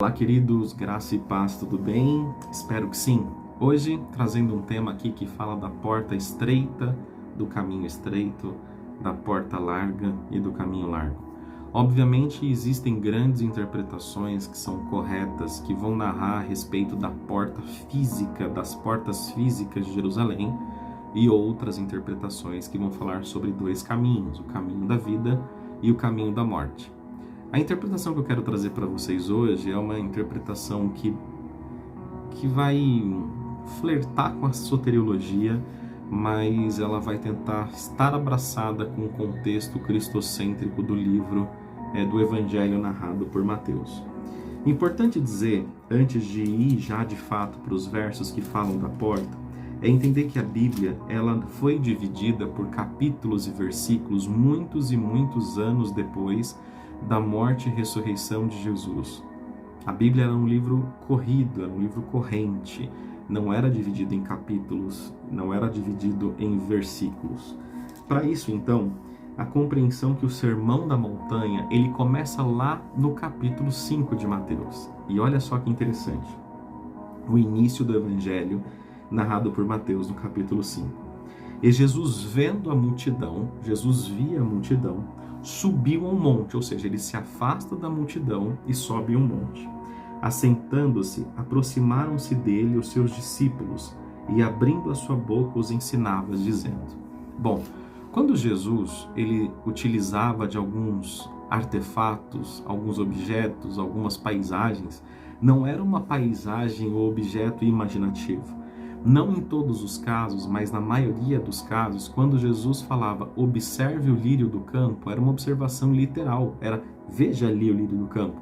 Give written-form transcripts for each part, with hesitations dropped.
Olá, queridos, graça e paz, tudo bem? Espero que sim. Hoje, trazendo um tema aqui que fala da porta estreita, do caminho estreito, da porta larga e do caminho largo. Obviamente, existem grandes interpretações que são corretas, que vão narrar a respeito da porta física, das portas físicas de Jerusalém, e outras interpretações que vão falar sobre dois caminhos, o caminho da vida e o caminho da morte. A interpretação que eu quero trazer para vocês hoje é uma interpretação que vai flertar com a soteriologia, mas ela vai tentar estar abraçada com o contexto cristocêntrico do livro do Evangelho narrado por Mateus. Importante dizer, antes de ir já de fato para os versos que falam da porta, é entender que a Bíblia ela foi dividida por capítulos e versículos muitos e muitos anos depois da morte e ressurreição de Jesus. A Bíblia era um livro corrido, era um livro corrente, não era dividido em capítulos, não era dividido em versículos. Para isso, então, a compreensão que o Sermão da Montanha, ele começa lá no capítulo 5 de Mateus. E olha só que interessante, o início do Evangelho narrado por Mateus no capítulo 5. E Jesus vendo a multidão, Jesus via a multidão, subiu a um monte, ou seja, ele se afasta da multidão e sobe um monte. Assentando-se, aproximaram-se dele os seus discípulos e abrindo a sua boca os ensinava, dizendo. Bom, quando Jesus ele utilizava de alguns artefatos, alguns objetos, algumas paisagens, não era uma paisagem ou objeto imaginativo. Não em todos os casos, mas na maioria dos casos, quando Jesus falava observe o lírio do campo, era uma observação literal, era veja ali o lírio do campo.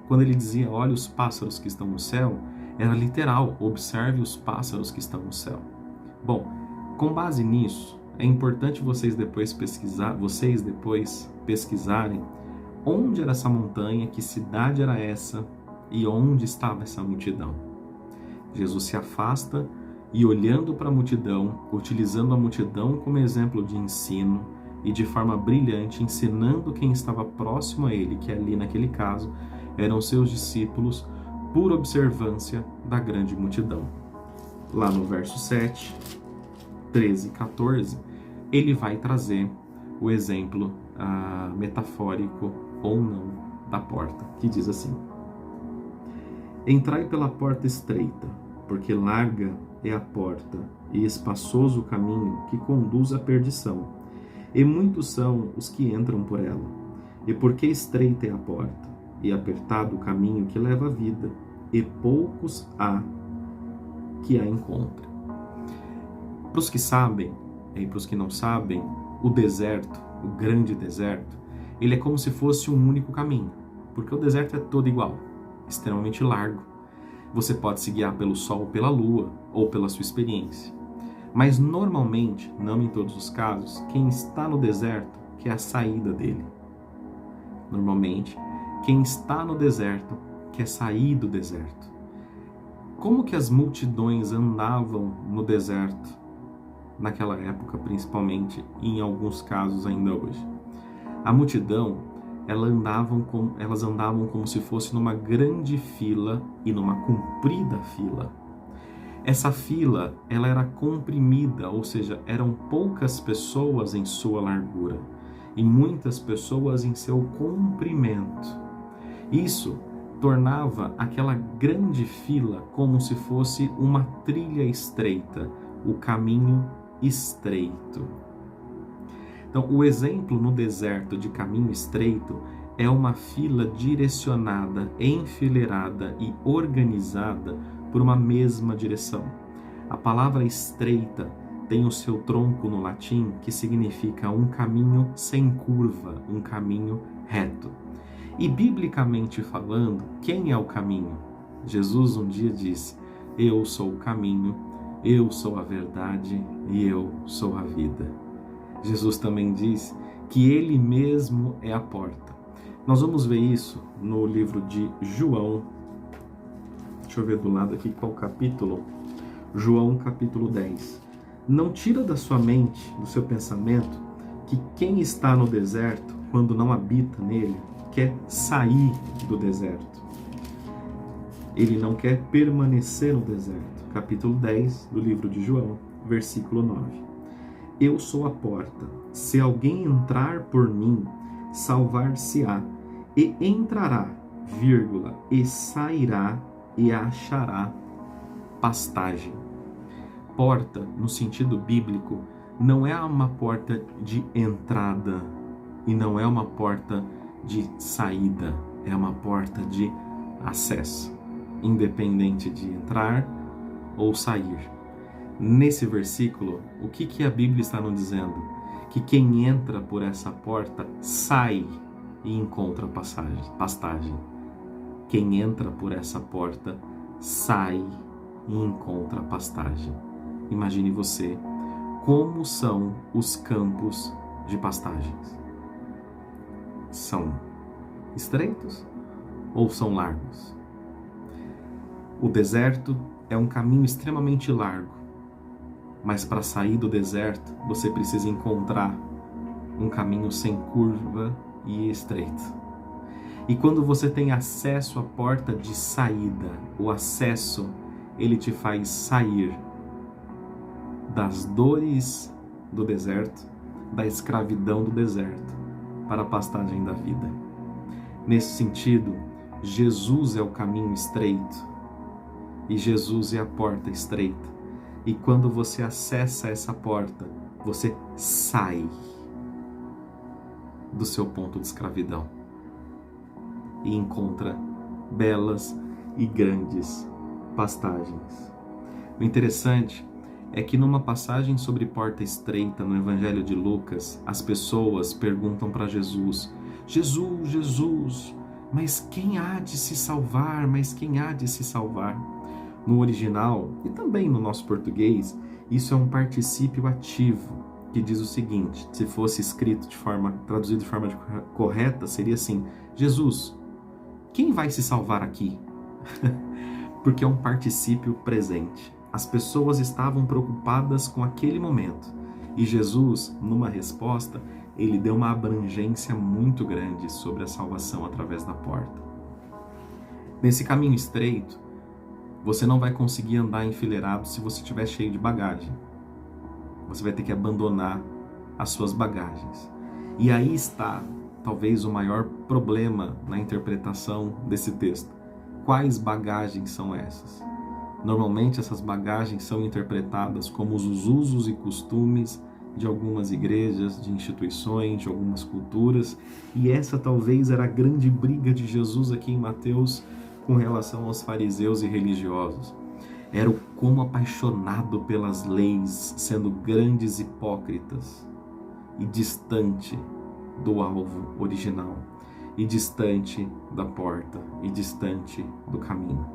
Quando ele dizia olha os pássaros que estão no céu, era literal, observe os pássaros que estão no céu. Bom, com base nisso, é importante vocês depois pesquisarem onde era essa montanha, que cidade era essa e onde estava essa multidão. Jesus se afasta e olhando para a multidão, utilizando a multidão como exemplo de ensino e de forma brilhante, ensinando quem estava próximo a ele, que ali naquele caso eram seus discípulos, por observância da grande multidão. Lá no verso 7, 13 e 14, ele vai trazer o exemplo metafórico ou não da porta, que diz assim: entrai pela porta estreita, porque larga é a porta e espaçoso o caminho que conduz à perdição, e muitos são os que entram por ela. E porque estreita é a porta e apertado o caminho que leva à vida, e poucos há que a encontrem. Para os que sabem e para os que não sabem, o deserto, o grande deserto, ele é como se fosse um único caminho, porque o deserto é todo igual, extremamente largo. Você pode se guiar pelo sol ou pela lua, ou pela sua experiência. Mas normalmente, não em todos os casos, quem está no deserto quer a saída dele. Normalmente, quem está no deserto quer sair do deserto. Como que as multidões andavam no deserto naquela época, principalmente, e em alguns casos ainda hoje? A multidão elas andavam como se fosse numa grande fila e numa comprida fila. Essa fila, ela era comprimida, ou seja, eram poucas pessoas em sua largura e muitas pessoas em seu comprimento. Isso tornava aquela grande fila como se fosse uma trilha estreita, o caminho estreito. Então, o exemplo no deserto de caminho estreito é uma fila direcionada, enfileirada e organizada por uma mesma direção. A palavra estreita tem o seu tronco no latim, que significa um caminho sem curva, um caminho reto. E biblicamente falando, quem é o caminho? Jesus um dia disse: eu sou o caminho, eu sou a verdade e eu sou a vida. Jesus também diz que ele mesmo é a porta. Nós vamos ver isso no livro de João. Deixa eu ver do lado aqui qual capítulo. João capítulo 10. Não tira da sua mente, do seu pensamento, que quem está no deserto, quando não habita nele, quer sair do deserto. Ele não quer permanecer no deserto. Capítulo 10 do livro de João, versículo 9. Eu sou a porta. Se alguém entrar por mim, salvar-se-á, e entrará, e sairá e achará pastagem. Porta, no sentido bíblico, não é uma porta de entrada e não é uma porta de saída, é uma porta de acesso, independente de entrar ou sair. Nesse versículo, o que a Bíblia está nos dizendo? Que quem entra por essa porta sai e encontra pastagem. Quem entra por essa porta sai e encontra pastagem. Imagine você, como são os campos de pastagens? São estreitos ou são largos? O deserto é um caminho extremamente largo, mas para sair do deserto você precisa encontrar um caminho sem curva e estreito. E quando você tem acesso à porta de saída, o acesso, ele te faz sair das dores do deserto, da escravidão do deserto, para a pastagem da vida. Nesse sentido, Jesus é o caminho estreito e Jesus é a porta estreita. E quando você acessa essa porta, você sai do seu ponto de escravidão e encontra belas e grandes pastagens. O interessante é que numa passagem sobre porta estreita no Evangelho de Lucas, as pessoas perguntam para Jesus: Jesus, Jesus, mas quem há de se salvar? Mas quem há de se salvar? No original, e também no nosso português, isso é um particípio ativo, que diz o seguinte, se fosse traduzido de forma correta, seria assim: Jesus, quem vai se salvar aqui? Porque é um particípio presente. As pessoas estavam preocupadas com aquele momento. E Jesus, numa resposta, ele deu uma abrangência muito grande sobre a salvação através da porta. Nesse caminho estreito, você não vai conseguir andar enfileirado se você estiver cheio de bagagem. Você vai ter que abandonar as suas bagagens. E aí está, talvez, o maior problema na interpretação desse texto. Quais bagagens são essas? Normalmente essas bagagens são interpretadas como os usos e costumes de algumas igrejas, de instituições, de algumas culturas, e essa talvez era a grande briga de Jesus aqui em Mateus com relação aos fariseus e religiosos. Era o como apaixonado pelas leis, sendo grandes hipócritas e distante do alvo original, e distante da porta, e distante do caminho.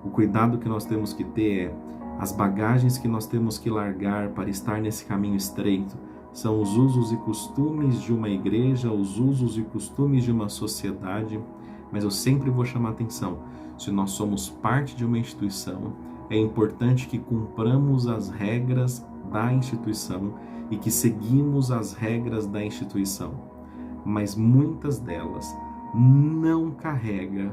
O cuidado que nós temos que ter é as bagagens que nós temos que largar para estar nesse caminho estreito são os usos e costumes de uma igreja, os usos e costumes de uma sociedade, mas eu sempre vou chamar atenção, se nós somos parte de uma instituição, é importante que cumpramos as regras da instituição e que seguimos as regras da instituição, mas muitas delas não carrega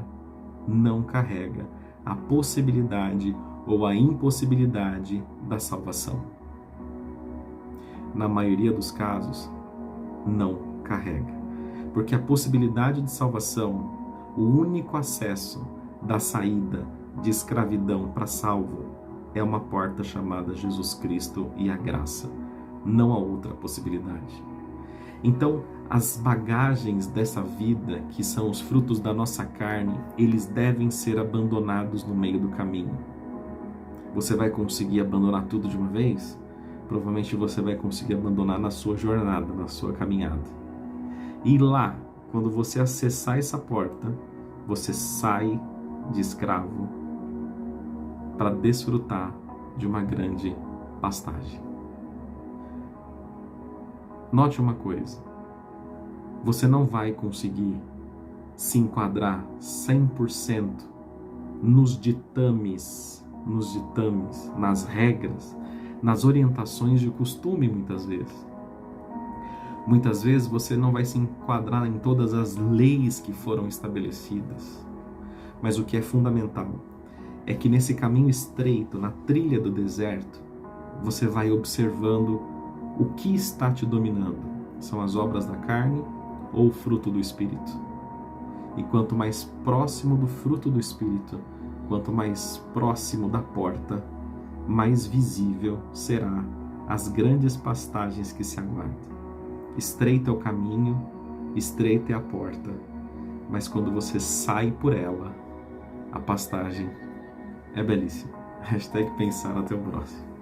a possibilidade ou a impossibilidade da salvação. Na maioria dos casos, não carrega. Porque a possibilidade de salvação, o único acesso da saída de escravidão para salvo, é uma porta chamada Jesus Cristo e a graça. Não há outra possibilidade. Então, as bagagens dessa vida, que são os frutos da nossa carne, eles devem ser abandonados no meio do caminho. Você vai conseguir abandonar tudo de uma vez? Provavelmente você vai conseguir abandonar na sua jornada, na sua caminhada. E lá, quando você acessar essa porta, você sai de escravo para desfrutar de uma grande pastagem. Note uma coisa, você não vai conseguir se enquadrar 100% nos ditames, nas regras, nas orientações de costume muitas vezes. Muitas vezes você não vai se enquadrar em todas as leis que foram estabelecidas, Mas o que é fundamental é que nesse caminho estreito, na trilha do deserto, você vai observando o que está te dominando. São as obras da carne ou o fruto do Espírito? E quanto mais próximo do fruto do Espírito, quanto mais próximo da porta, mais visível será as grandes pastagens que se aguardam. Estreito é o caminho, estreita é a porta, mas quando você sai por ela, a pastagem é belíssima. Hashtag pensar, até o próximo.